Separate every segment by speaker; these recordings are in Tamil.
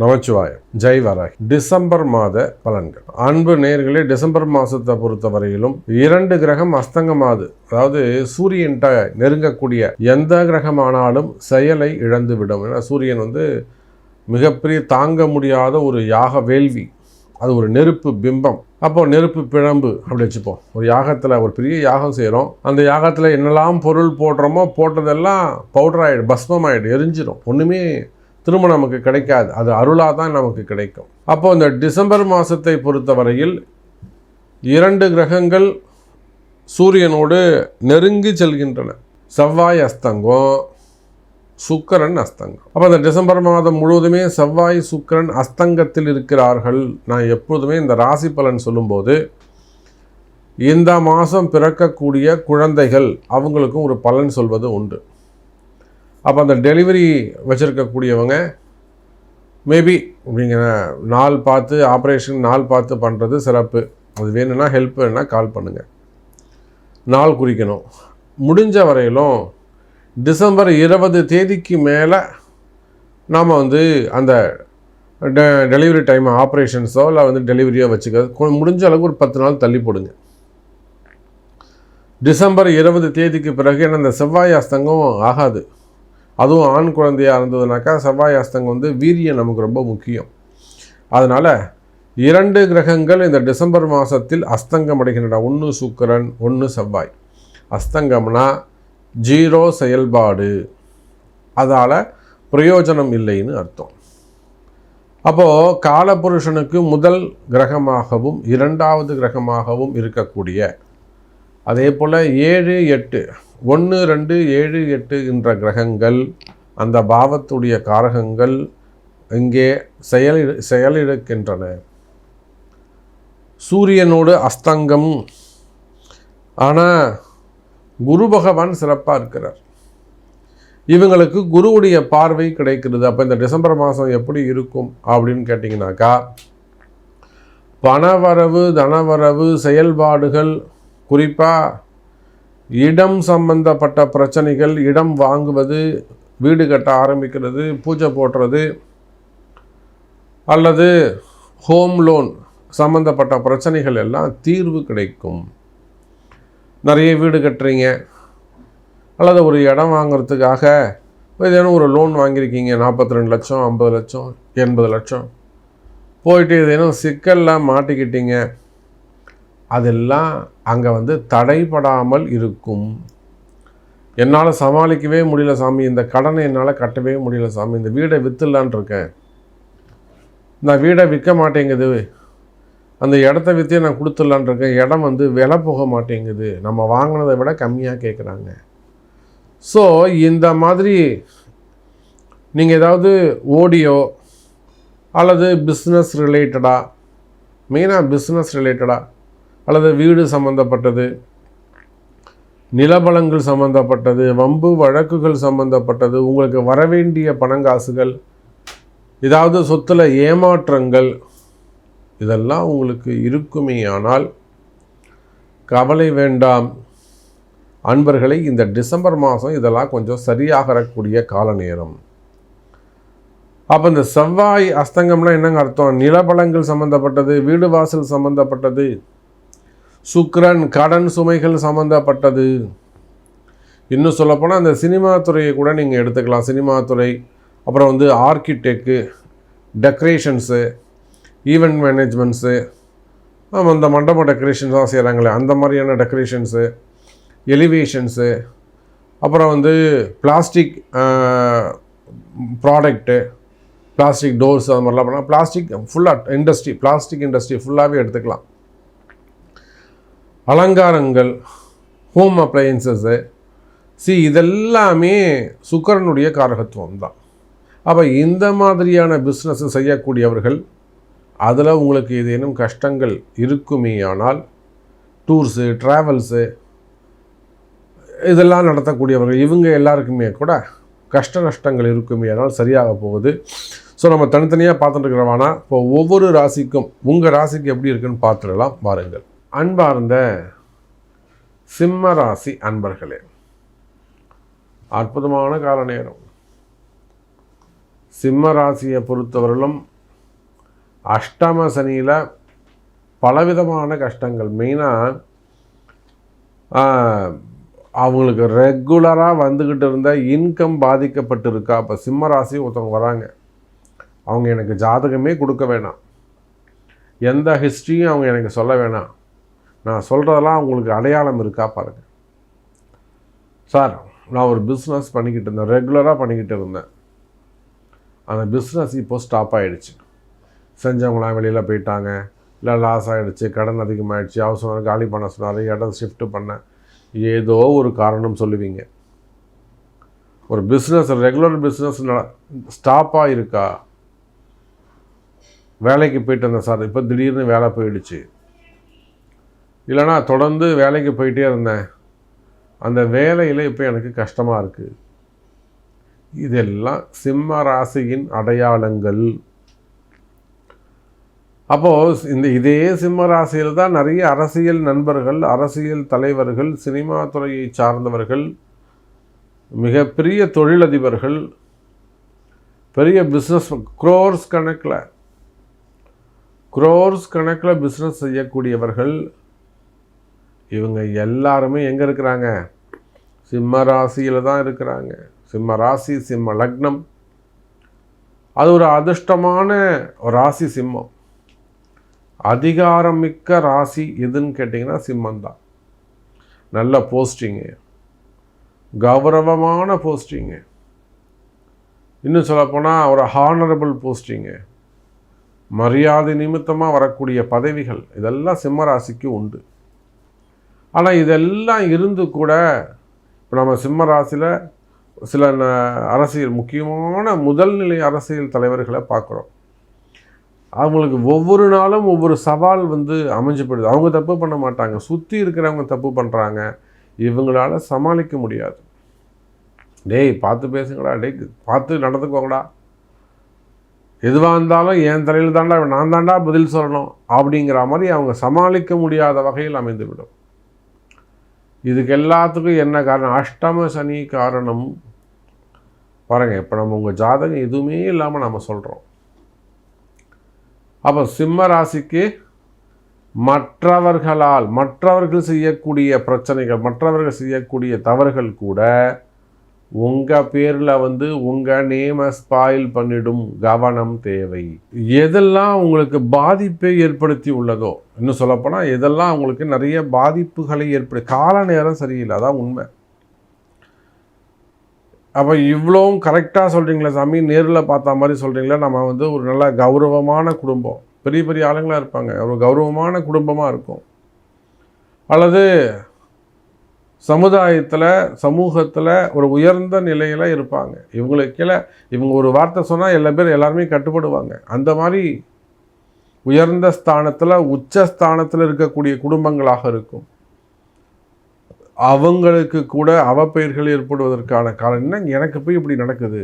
Speaker 1: நமச்சிவாயம். ஜெய் வராகி. டிசம்பர் மாத பலன்கள். அன்பு நேயர்களே, டிசம்பர் மாதத்தை பொறுத்த வரையிலும் 2 கிரகம் அஸ்தங்கமாது. அதாவது சூரியன்கிட்ட நெருங்கக்கூடிய எந்த கிரகமானாலும் செயலை இழந்துவிடும். ஏன்னா சூரியன் மிகப்பெரிய தாங்க முடியாத ஒரு யாக வேள்வி, அது ஒரு நெருப்பு பிம்பம். அப்போ நெருப்பு பிழம்பு அப்படி வச்சுப்போம். ஒரு யாகத்தில் ஒரு பெரிய யாகம் செய்கிறோம். அந்த யாகத்தில் என்னெல்லாம் பொருள் போடுறோமோ போட்டதெல்லாம் பவுடர் ஆகிடும், பஸ்மம் ஆகிடும், எரிஞ்சிடும். ஒன்றுமே திரும்ப நமக்கு கிடைக்காது. அது அருளாக தான் நமக்கு கிடைக்கும். அப்போ இந்த டிசம்பர் மாதத்தை பொறுத்தவரையில் 2 கிரகங்கள் சூரியனோடு நெருங்கி செல்கின்றன. செவ்வாய் அஸ்தங்கம், சுக்கிரன் அஸ்தங்கம். அப்போ இந்த டிசம்பர் மாதம் முழுவதுமே செவ்வாய் சுக்கிரன் அஸ்தங்கத்தில் இருக்கிறார்கள். நான் எப்போதுமே இந்த ராசி பலன் சொல்லும்போது இந்த மாதம் பிறக்கக்கூடிய குழந்தைகள் அவங்களுக்கும் ஒரு பலன் சொல்வது உண்டு. அப்போ அந்த டெலிவரி வச்சுருக்கக்கூடியவங்க மேபி அப்படிங்கிற நாள் பார்த்து, ஆப்ரேஷன் நாள் பார்த்து பண்ணுறது சிறப்பு. அது வேணும்னா ஹெல்ப் வேணுன்னா கால் பண்ணுங்கள். நாள் குறிக்கணும். முடிஞ்ச வரையிலும் டிசம்பர் 20 தேதிக்கு மேலே நாம் அந்த டெலிவரி டைம் ஆப்ரேஷன்ஸோ இல்லை டெலிவரியோ வச்சுக்க முடிஞ்ச அளவுக்கு ஒரு 10 நாள் தள்ளி போடுங்க. டிசம்பர் 20 தேதிக்கு பிறகு ஏன்னா அந்த செவ்வாய் அஸ்தங்கம் ஆகாது. அதுவும் ஆண் குழந்தையாக இருந்ததுனாக்கா செவ்வாய் அஸ்தங்கம் வீரியம் நமக்கு ரொம்ப முக்கியம். அதனால் 2 கிரகங்கள் இந்த டிசம்பர் மாதத்தில் அஸ்தங்கம் அடைகின்றன. 1 சுக்கிரன், 1 செவ்வாய். அஸ்தங்கம்னா 0 செயல்பாடு, அதால் பிரயோஜனம் இல்லைன்னு அர்த்தம். அப்போது காலபுருஷனுக்கு முதல் கிரகமாகவும் 2வது கிரகமாகவும் இருக்கக்கூடிய, அதே போல் 7, 8, 1, 2, 7, 8 என்ற கிரகங்கள், அந்த பாவத்துடைய காரகங்கள் இங்கே செயலிழக்கின்றன. சூரியனோடு அஸ்தங்கம். ஆனால் குரு பகவான் சிறப்பாக இருக்கிறார். இவங்களுக்கு குருவுடைய பார்வை கிடைக்கிறது. அப்போ இந்த டிசம்பர் மாதம் எப்படி இருக்கும் அப்படின்னு கேட்டிங்கனாக்கா, பணவரவு, தனவரவு, செயல்பாடுகள், குறிப்பாக இடம் சம்பந்தப்பட்ட பிரச்சனைகள், இடம் வாங்குவது, வீடு கட்ட ஆரம்பிக்கிறது, பூஜை போடுறது, அல்லது ஹோம் லோன் சம்பந்தப்பட்ட பிரச்சனைகள் எல்லாம் தீர்வு கிடைக்கும். நிறைய வீடு கட்டுறீங்க அல்லது ஒரு இடம் வாங்கிறதுக்காக ஏதேனும் ஒரு லோன் வாங்கியிருக்கீங்க, 42 லட்சம், 50 லட்சம், 80 லட்சம், போயிட்டு ஏதேனும் சிக்கல்லாம் மாட்டிக்கிட்டீங்க. அதெல்லாம் அங்கே தடைப்படாமல் இருக்கும். என்னால் சமாளிக்கவே முடியல சாமி, இந்த கடனை என்னால் கட்டவே முடியல சாமி, இந்த வீடை விற்றுலான் இருக்கேன், நான் வீடை விற்க மாட்டேங்குது, அந்த இடத்த விற்றே நான் கொடுத்துடலான் இருக்கேன், இடம் விலை போக மாட்டேங்குது, நம்ம வாங்கினதை விட கம்மியாக கேட்குறாங்க. ஸோ இந்த மாதிரி நீங்கள் ஏதாவது ஆடியோ அல்லது பிஸ்னஸ் ரிலேட்டடாக, மெயினாக பிஸ்னஸ் ரிலேட்டடாக அல்லது வீடு சம்பந்தப்பட்டது, நிலபலங்கள் சம்பந்தப்பட்டது, வம்பு வழக்குகள் சம்பந்தப்பட்டது, உங்களுக்கு வரவேண்டிய பணங்காசுகள், ஏதாவது சொத்தில் ஏமாற்றங்கள், இதெல்லாம் உங்களுக்கு இருக்குமேயானால் கவலை வேண்டாம் அன்பர்களை. இந்த டிசம்பர் மாதம் இதெல்லாம் கொஞ்சம் சரியாகக்கூடிய கால நேரம். அப்போ இந்த செவ்வாய் அஸ்தங்கம்னா என்னங்க அர்த்தம்? நிலபலங்கள் சம்பந்தப்பட்டது, வீடு வாசல் சம்பந்தப்பட்டது. சுக்கிரன் கடன் சுமைகள் சம்பந்தப்பட்டது. இன்னும் சொல்லப்போனால் அந்த சினிமா துறையை கூட நீங்கள் எடுத்துக்கலாம். சினிமா துறை, அப்புறம் ஆர்கிடெக்டு, டெக்கரேஷன்ஸு, ஈவெண்ட் மேனேஜ்மெண்ட்ஸு, அந்த மண்டப டெக்கரேஷன்ஸாக செய்கிறாங்களே அந்த மாதிரியான டெக்கரேஷன்ஸு, எலிவேஷன்ஸு, அப்புறம் பிளாஸ்டிக் ப்ராடக்ட்டு, பிளாஸ்டிக் டோர்ஸ், அது மாதிரிலாம் பண்ணால் பிளாஸ்டிக் ஃபுல்லாக இண்டஸ்ட்ரி, பிளாஸ்டிக் இண்டஸ்ட்ரி ஃபுல்லாகவே எடுத்துக்கலாம். அலங்காரங்கள், ஹோம் அப்ளையன்சஸ்ஸு, இதெல்லாமே சுக்கிரனுடைய காரகத்துவம் தான். அப்போ இந்த மாதிரியான பிஸ்னஸ் செய்யக்கூடியவர்கள், அதில் உங்களுக்கு ஏதேனும் கஷ்டங்கள் இருக்குமேயானால், டூர்ஸு, ட்ராவல்ஸு இதெல்லாம் நடத்தக்கூடியவர்கள், இவங்க எல்லாருக்குமே கூட கஷ்ட நஷ்டங்கள் இருக்குமேயானால் சரியாக போகுது. ஸோ நம்ம தனித்தனியாக பார்த்துட்டு இருக்கிறவானா, இப்போ ஒவ்வொரு ராசிக்கும் உங்கள் ராசிக்கு எப்படி இருக்குன்னு பார்த்துடலாம் பாருங்கள். அன்பார்ந்த சிம்ம ராசி அன்பர்களே, அற்புதமான கால நேரம். சிம்ம ராசியை பொறுத்தவரையிலும் அஷ்டம சனியில் பலவிதமான கஷ்டங்கள், மெயினாக அவங்களுக்கு ரெகுலராக வந்துக்கிட்டு இருந்த இன்கம் பாதிக்கப்பட்டிருக்கா. இப்போ சிம்ம ராசி ஒருத்தவங்க வராங்க, அவங்க எனக்கு ஜாதகமே கொடுக்க வேணாம், எந்த ஹிஸ்ட்ரியும் அவங்க எனக்கு சொல்ல வேணாம், நான் சொல்கிறதெல்லாம் அவங்களுக்கு அடையாளம் இருக்கா பாருங்கள். சார், நான் ஒரு பிஸ்னஸ் பண்ணிக்கிட்டு இருந்தேன், ரெகுலராக பண்ணிக்கிட்டு இருந்தேன், அந்த பிஸ்னஸ் இப்போது ஸ்டாப் ஆகிடுச்சு, செஞ்சவங்களாம் வெளியில் போயிட்டாங்க, இல்லை லாஸ் ஆகிடுச்சு, கடன் அதிகமாகிடுச்சு, அவசரம் காலி பண்ண சொன்னார், இடம் ஷிஃப்ட்டு பண்ண, ஏதோ ஒரு காரணம் சொல்லுவீங்க. ஒரு பிஸ்னஸ், ரெகுலர் பிஸ்னஸ் ஸ்டாப்பாக இருக்கா. வேலைக்கு போயிட்டு இருந்தேன் சார், இப்போ திடீர்னு வேலை போயிடுச்சு, இல்லைனா தொடர்ந்து வேலைக்கு போயிட்டே இருந்தேன், அந்த வேலையில் இப்போ எனக்கு கஷ்டமாக இருக்குது. இதெல்லாம் சிம்ம ராசியின் அடையாளங்கள். அப்போது இதே சிம்ம ராசியில் தான் நிறைய அரசியல் நண்பர்கள், அரசியல் தலைவர்கள், சினிமா துறையை சார்ந்தவர்கள், மிகப்பெரிய தொழிலதிபர்கள், பெரிய பிஸ்னஸ் க்ரோர்ஸ் கணக்கில் பிஸ்னஸ் செய்யக்கூடியவர்கள், இவங்க எல்லாருமே எங்கே இருக்கிறாங்க? சிம்ம ராசியில் தான் இருக்கிறாங்க. சிம்ம ராசி, சிம்ம லக்னம், அது ஒரு அதிர்ஷ்டமான ராசி சிம்மம். அதிகாரம் மிக்க ராசி எதுன்னு கேட்டிங்கன்னா சிம்மந்தான். நல்ல போஸ்டிங்கு, கௌரவமான போஸ்டிங்கு, இன்னும் சொல்லப்போனால் ஒரு ஹானரபிள் போஸ்டிங்கு, மரியாதை நிமித்தமாக வரக்கூடிய பதவிகள், இதெல்லாம் சிம்ம ராசிக்கு உண்டு. ஆனால் இதெல்லாம் இருந்து கூட இப்போ நம்ம சிம்ம ராசியில் சில அரசியல் முக்கியமான முதல் நிலை அரசியல் தலைவர்களை பார்க்குறோம். அவங்களுக்கு ஒவ்வொரு நாளும் ஒவ்வொரு சவால் அமைஞ்சு போயிடுது. அவங்க தப்பு பண்ண மாட்டாங்க, சுற்றி இருக்கிறவங்க தப்பு பண்ணுறாங்க, இவங்களால சமாளிக்க முடியாது. டேய் பார்த்து பேசுங்கடா, டேய் பார்த்து நடந்துக்கோங்கடா, எதுவாக இருந்தாலும் என் தலையில் தாண்டா, நான் தாண்டா பதில் சொல்லணும் அப்படிங்கிற மாதிரி அவங்க சமாளிக்க முடியாத வகையில் அமைந்துவிடும். இதுக்கு எல்லாத்துக்கும் என்ன காரணம்? அஷ்டம சனி காரணம். பாருங்கள், இப்போ நம்ம உங்கள் ஜாதகம் எதுவுமே இல்லாமல் நம்ம சொல்கிறோம். அப்போ சிம்ம ராசிக்கு மற்றவர்கள் செய்யக்கூடிய பிரச்சனைகள், மற்றவர்கள் செய்யக்கூடிய தவறுகள் கூட உங்கள் பேரில் உங்கள் நேமை ஸ்பாயில் பண்ணிடும். கவனம் தேவை. எதெல்லாம் உங்களுக்கு பாதிப்பை ஏற்படுத்தி உள்ளதோ, இன்னும் சொல்லப்போனால் எதெல்லாம் உங்களுக்கு நிறைய பாதிப்புகளை கால நேரம் சரியில்லை, அதான் உண்மை. அப்போ இவ்வளோவும் கரெக்டாக சொல்கிறீங்களா சாமி, நேரில் பார்த்த மாதிரி சொல்கிறீங்களா, நம்ம ஒரு நல்ல கௌரவமான குடும்பம், பெரிய பெரிய ஆளுங்களாக இருப்பாங்க, ஒரு கௌரவமான குடும்பமாக இருக்கும், அல்லது சமூகத்தில் ஒரு உயர்ந்த நிலையில் இருப்பாங்க, இவங்க ஒரு வார்த்தை சொன்னால் எல்லாருமே கட்டுப்படுவாங்க, அந்த மாதிரி உயர்ந்த ஸ்தானத்தில், உச்சஸ்தானத்தில் இருக்கக்கூடிய குடும்பங்களாக இருக்கும். அவங்களுக்கு கூட அவப்பெயர்கள் ஏற்படுவதற்கான காரணம் என்ன? எனக்கு போய் இப்படி நடக்குது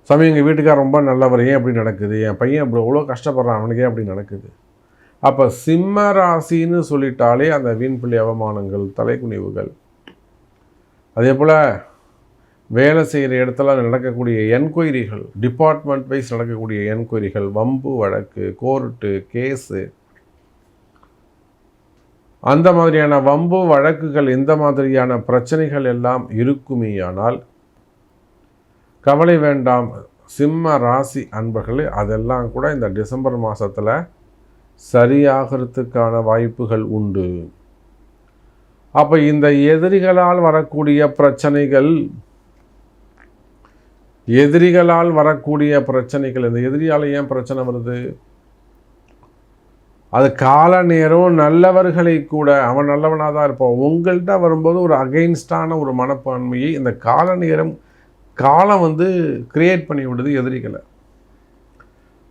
Speaker 1: சாமி, எங்கள் வீட்டுக்கார் ரொம்ப நல்லவர், ஏன் அப்படி நடக்குது, என் பையன் அப்படி எவ்வளோ கஷ்டப்படுறான், அவனுக்கு ஏன் அப்படி நடக்குது. அப்போ சிம்ம ராசின்னு சொல்லிட்டாலே அந்த வீண்பிள்ளை அவமானங்கள், தலைக்குனிவுகள், அதே போல் வேலை செய்கிற இடத்துல நடக்கக்கூடிய என்கொயரிகள், டிபார்ட்மெண்ட் வைஸ் நடக்கக்கூடிய என்கொயரிகள், வம்பு வழக்கு, கோர்ட்டு கேஸு, அந்த மாதிரியான வம்பு வழக்குகள், இந்த மாதிரியான பிரச்சனைகள் எல்லாம் இருக்குமேயானால் கவலை வேண்டாம் சிம்ம ராசி அன்பர்களே. அதெல்லாம் கூட இந்த டிசம்பர் மாதத்தில் சரியாகிறதுக்கான வாய்ப்புகள் உண்டு. அப்போ இந்த எதிரிகளால் வரக்கூடிய பிரச்சனைகள், இந்த எதிரியால் ஏன் பிரச்சனை வருது? அது கால நேரம் நல்லவர்களை கூட, அவன் நல்லவனாக தான் இருப்பான், உங்கள்கிட்ட வரும்போது ஒரு அகெயின்ஸ்டான ஒரு மனப்பான்மையை இந்த காலம் கிரியேட் பண்ணி விடுது எதிரிகளை.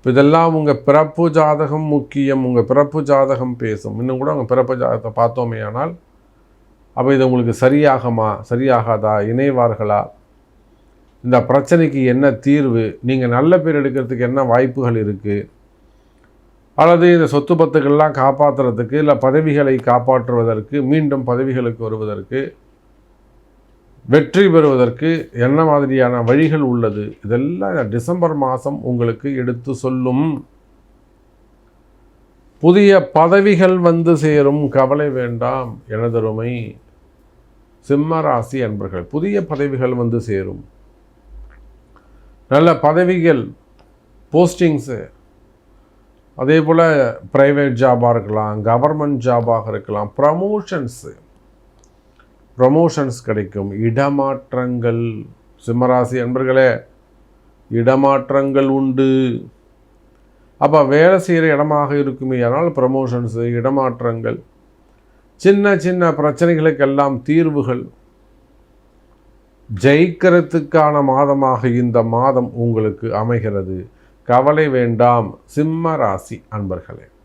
Speaker 1: இதெல்லாம் உங்கள் பிறப்பு ஜாதகம் முக்கியம், உங்கள் பிறப்பு ஜாதகம் பேசும். இன்னும் கூட உங்கள் பிறப்பு ஜாதகத்தை பார்த்தோமே ஆனால், அப்போ இது உங்களுக்கு சரியாகாதா, இணைவார்களா, இந்த பிரச்சனைக்கு என்ன தீர்வு, நீங்கள் நல்ல பேர் எடுக்கிறதுக்கு என்ன வாய்ப்புகள் இருக்குது, அல்லது இந்த சொத்து பத்துக்கள்லாம் காப்பாற்றுறதுக்கு, இல்லை பதவிகளை காப்பாற்றுவதற்கு, மீண்டும் பதவிகளுக்கு வருவதற்கு வெற்றி பெறுவதற்கு என்ன மாதிரியான வழிகள் உள்ளது, இதெல்லாம் டிசம்பர் மாதம் உங்களுக்கு எடுத்து சொல்லும். புதிய பதவிகள் வந்து சேரும், கவலை வேண்டாம் எனதருமை சிம்ம ராசி அன்பர்கள். புதிய பதவிகள் வந்து சேரும், நல்ல பதவிகள், போஸ்டிங்ஸு, அதே போல் ப்ரைவேட் ஜாபாக இருக்கலாம், கவர்மெண்ட் ஜாபாக இருக்கலாம், ப்ரமோஷன்ஸ் கிடைக்கும். இடமாற்றங்கள், சிம்மராசி அன்பர்களே, இடமாற்றங்கள் உண்டு. அப்போ வேலை செய்கிற இடமாக இருக்குமே, ஆனால் ப்ரமோஷன்ஸு, இடமாற்றங்கள், சின்ன சின்ன பிரச்சனைகளுக்கெல்லாம் தீர்வுகள், ஜெயிக்கிறதுக்கான மாதமாக இந்த மாதம் உங்களுக்கு அமைகிறது. கவலை வேண்டாம் சிம்ம ராசி அன்பர்களே.